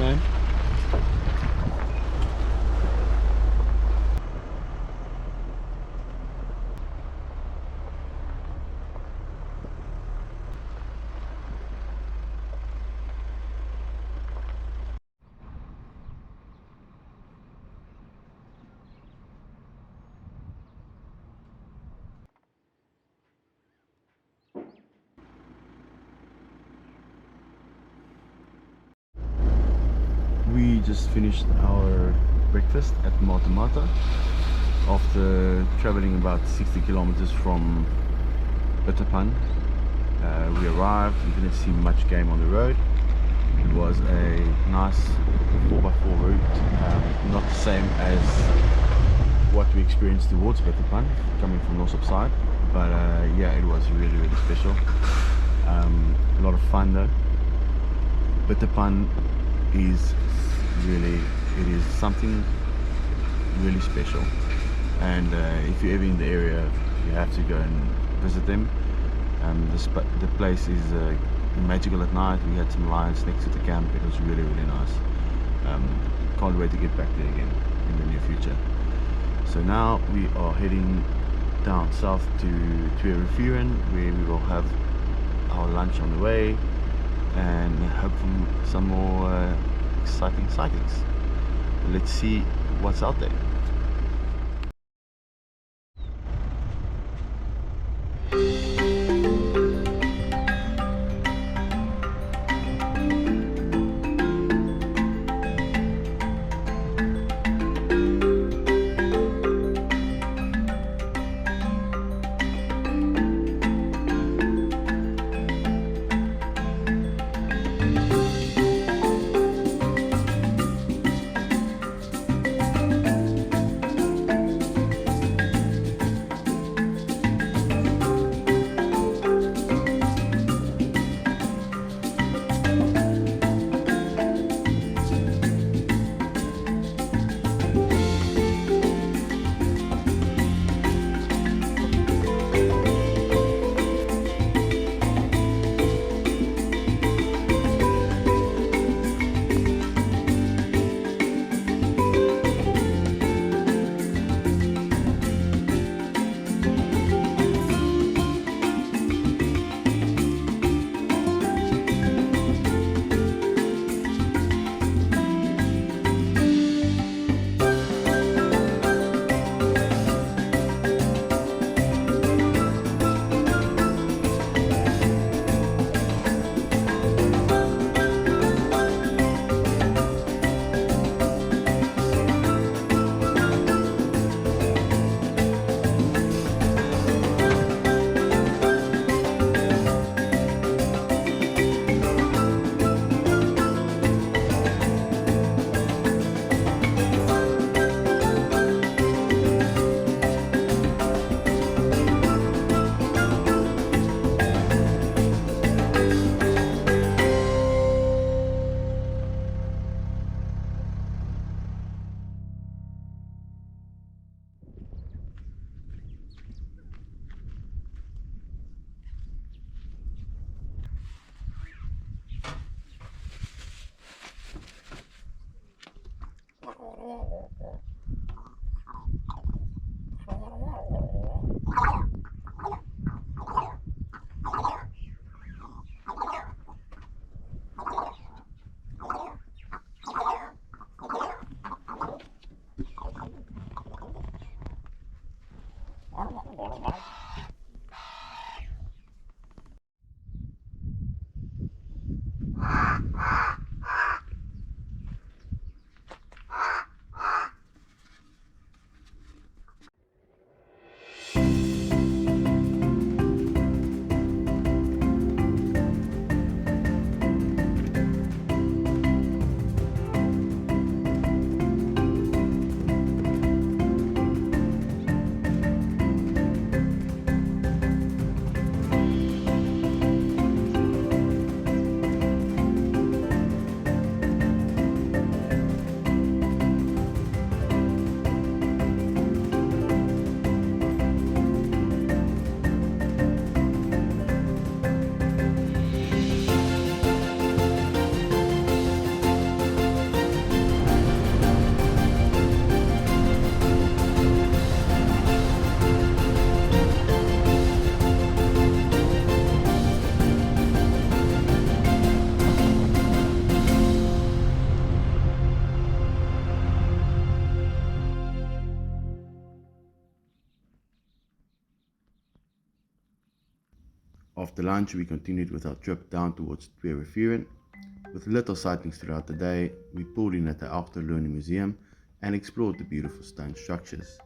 man. We just finished our breakfast at Mata-Mata after traveling about 60 kilometers from Bitterpan. We arrived, we didn't see much game on the road. It was a nice 4x4 route, not the same as what we experienced towards Bitterpan, coming from North side, but yeah, it was really special. A lot of fun though. Bitterpan is really, it is something really special, and if you're ever in the area you have to go and visit them. The place is magical at night. We had some lions next to the camp. It was really nice. Can't wait to get back there again in the near future. So now we are heading down south to Twee, Revieren, where we will have our lunch on the way and hope for some more exciting sightings. Let's see what's out there. After lunch, we continued with our trip down towards Twee Revieren. With little sightings throughout the day, we pulled in at the Auchterlonie Museum and explored the beautiful stone structures.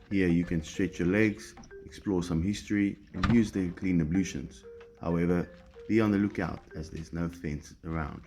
Here you can stretch your legs, explore some history and use the clean ablutions. However, be on the lookout as there's no fence around.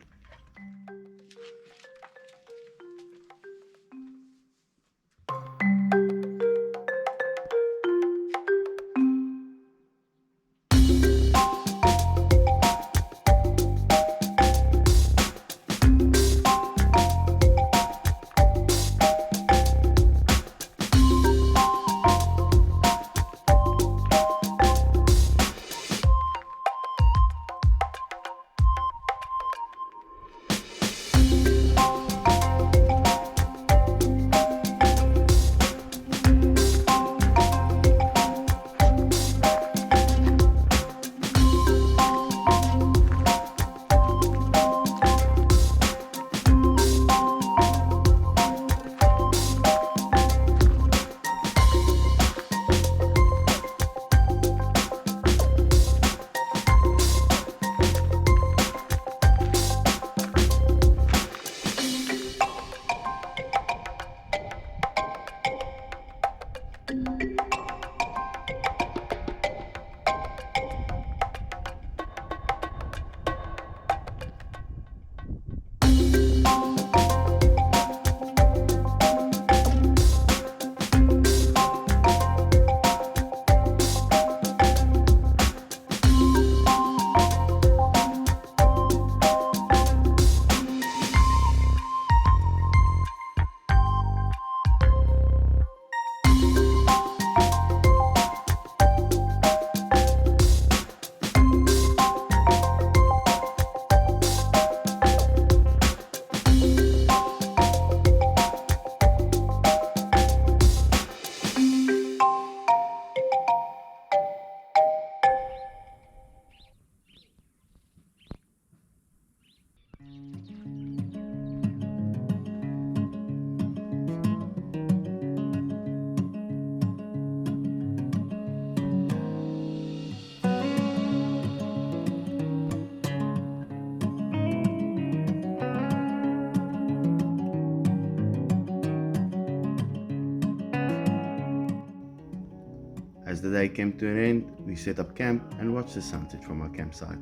As the day came to an end, we set up camp and watched the sunset from our campsite.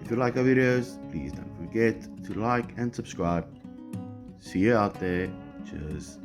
If you like our videos, please don't forget to like and subscribe. See you out there. Cheers.